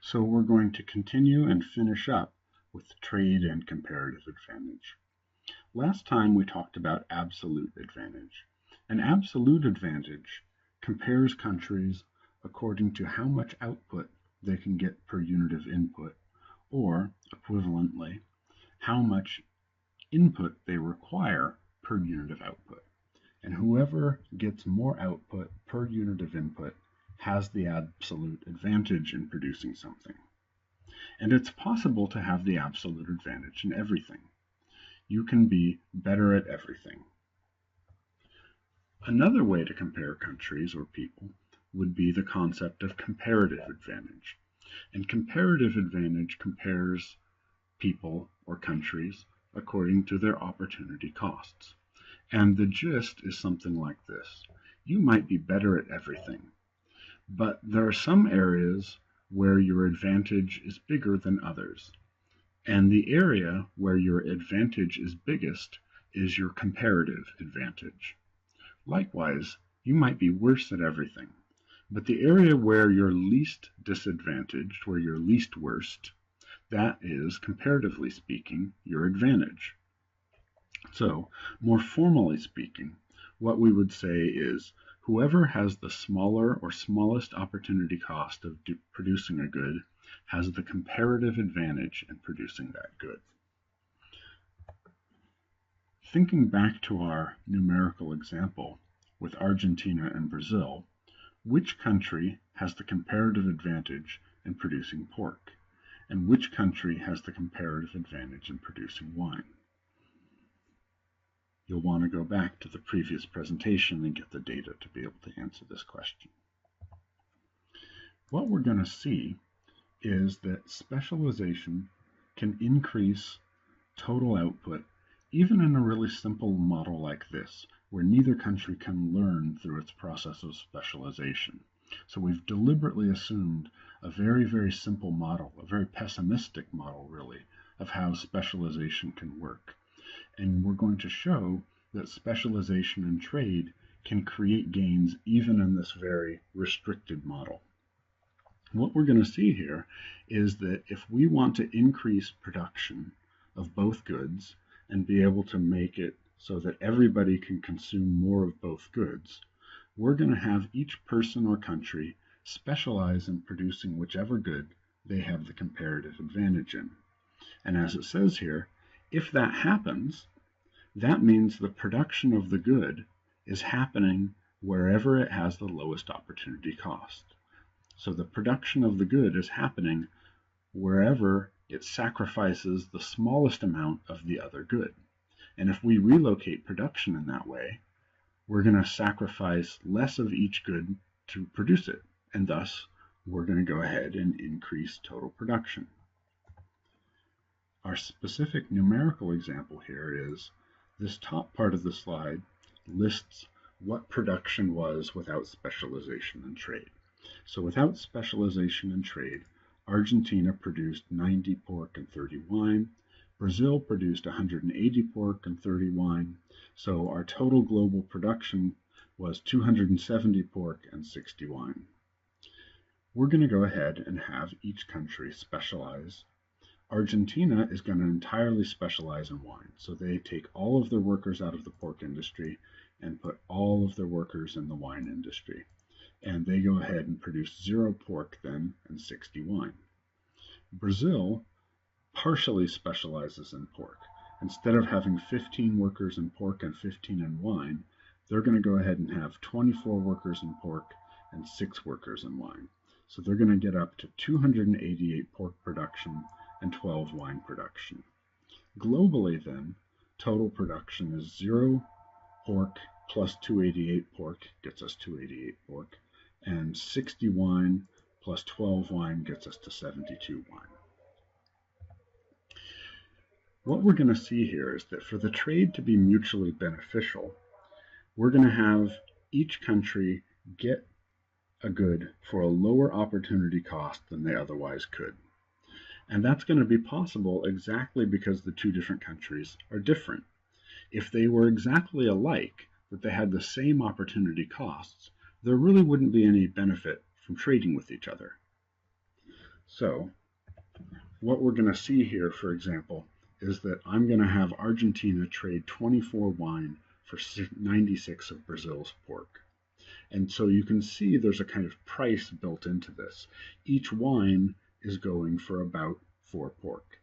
So we're going to continue and finish up with trade and comparative advantage. Last time we talked about absolute advantage. An absolute advantage compares countries according to how much output they can get per unit of input, or, equivalently, how much input they require per unit of output. And whoever gets more output per unit of input has the absolute advantage in producing something. And it's possible to have the absolute advantage in everything. You can be better at everything. Another way to compare countries or people would be the concept of comparative advantage. And comparative advantage compares people or countries according to their opportunity costs. And the gist is something like this. You might be better at everything, but there are some areas where your advantage is bigger than others. And the area where your advantage is biggest is your comparative advantage. Likewise, you might be worse at everything, but the area where you're least disadvantaged, where you're least worst, that is, comparatively speaking, your advantage. So, more formally speaking, what we would say is whoever has the smaller or smallest opportunity cost of producing a good has the comparative advantage in producing that good. Thinking back to our numerical example with Argentina and Brazil, which country has the comparative advantage in producing pork, and which country has the comparative advantage in producing wine? You'll want to go back to the previous presentation and get the data to be able to answer this question. What we're going to see is that specialization can increase total output even in a really simple model like this, where neither country can learn through its process of specialization. So we've deliberately assumed a very, very simple model, a very pessimistic model, really, of how specialization can work. And we're going to show that specialization in trade can create gains even in this very restricted model. What we're going to see here is that if we want to increase production of both goods and be able to make it so that everybody can consume more of both goods, we're going to have each person or country specialize in producing whichever good they have the comparative advantage in. And as it says here, if that happens, that means the production of the good is happening wherever it has the lowest opportunity cost. So the production of the good is happening wherever it sacrifices the smallest amount of the other good. And if we relocate production in that way, we're going to sacrifice less of each good to produce it, and thus we're going to go ahead and increase total production. Our specific numerical example here is this top part of the slide lists what production was without specialization in trade. So without specialization in trade, Argentina produced 90 pork and 30 wine. Brazil produced 180 pork and 30 wine. So our total global production was 270 pork and 60 wine. We're going to go ahead and have each country specialize. Argentina is going to entirely specialize in wine. So they take all of their workers out of the pork industry and put all of their workers in the wine industry. And they go ahead and produce 0 pork then and 60 wine. Brazil partially specializes in pork. Instead of having 15 workers in pork and 15 in wine, they're going to go ahead and have 24 workers in pork and 6 workers in wine. So they're going to get up to 288 pork production and 12 wine production. Globally then, total production is 0 pork plus 288 pork gets us 288 pork, and 60 wine plus 12 wine gets us to 72 wine. What we're going to see here is that for the trade to be mutually beneficial, we're going to have each country get a good for a lower opportunity cost than they otherwise could. And that's going to be possible exactly because the two different countries are different. If they were exactly alike, that they had the same opportunity costs, there really wouldn't be any benefit from trading with each other. So what we're going to see here, for example, is that I'm going to have Argentina trade 24 wine for 96 of Brazil's pork. And so you can see there's a kind of price built into this. Each wine is going for about 4 pork.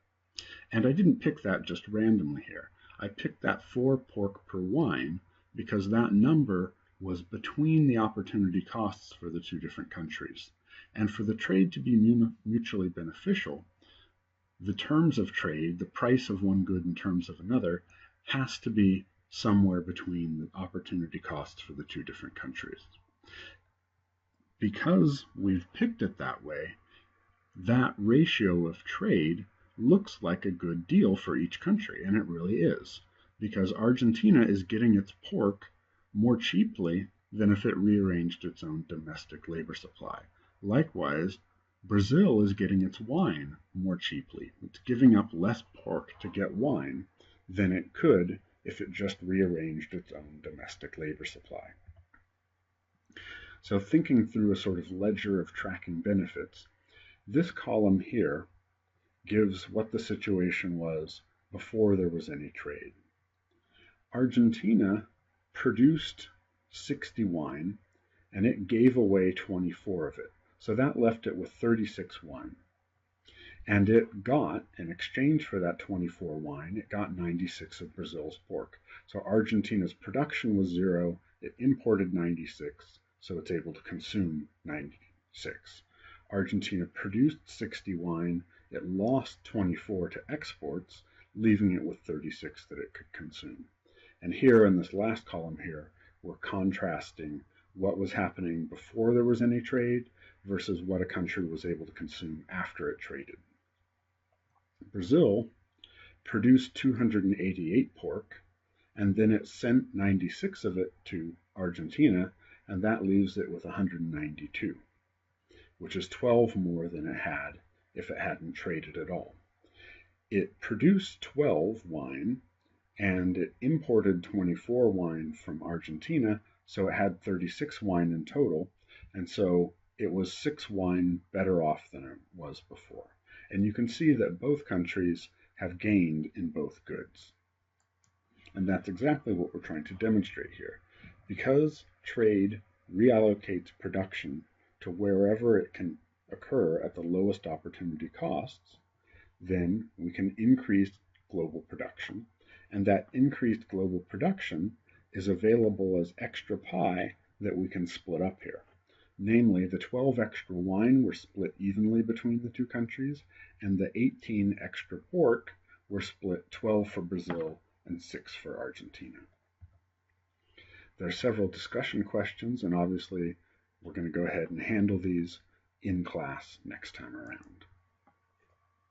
And I didn't pick that just randomly here. I picked that 4 pork per wine because that number was between the opportunity costs for the two different countries. And for the trade to be mutually beneficial, the terms of trade, the price of one good in terms of another, has to be somewhere between the opportunity costs for the two different countries. Because we've picked it that way, that ratio of trade looks like a good deal for each country, and it really is, because Argentina is getting its pork more cheaply than if it rearranged its own domestic labor supply. Likewise, Brazil is getting its wine more cheaply. It's giving up less pork to get wine than it could if it just rearranged its own domestic labor supply. So thinking through a sort of ledger of tracking benefits, this column here gives what the situation was before there was any trade. Argentina produced 60 wine, and it gave away 24 of it. So that left it with 36 wine. And it got, in exchange for that 24 wine, it got 96 of Brazil's pork. So Argentina's production was 0, it imported 96, so it's able to consume 96. Argentina produced 60 wine, it lost 24 to exports, leaving it with 36 that it could consume. And here in this last column here, we're contrasting what was happening before there was any trade versus what a country was able to consume after it traded. Brazil produced 288 pork, and then it sent 96 of it to Argentina, and that leaves it with 192, which is 12 more than it had if it hadn't traded at all. It produced 12 wine, and it imported 24 wine from Argentina, so it had 36 wine in total, and so it was 6 wine better off than it was before. And you can see that both countries have gained in both goods. And that's exactly what we're trying to demonstrate here. Because trade reallocates production to wherever it can occur at the lowest opportunity costs, then we can increase global production, and that increased global production is available as extra pie that we can split up here. Namely, the 12 extra wine were split evenly between the two countries, and the 18 extra pork were split 12 for Brazil and 6 for Argentina. There are several discussion questions, and obviously we're going to go ahead and handle these in class next time around.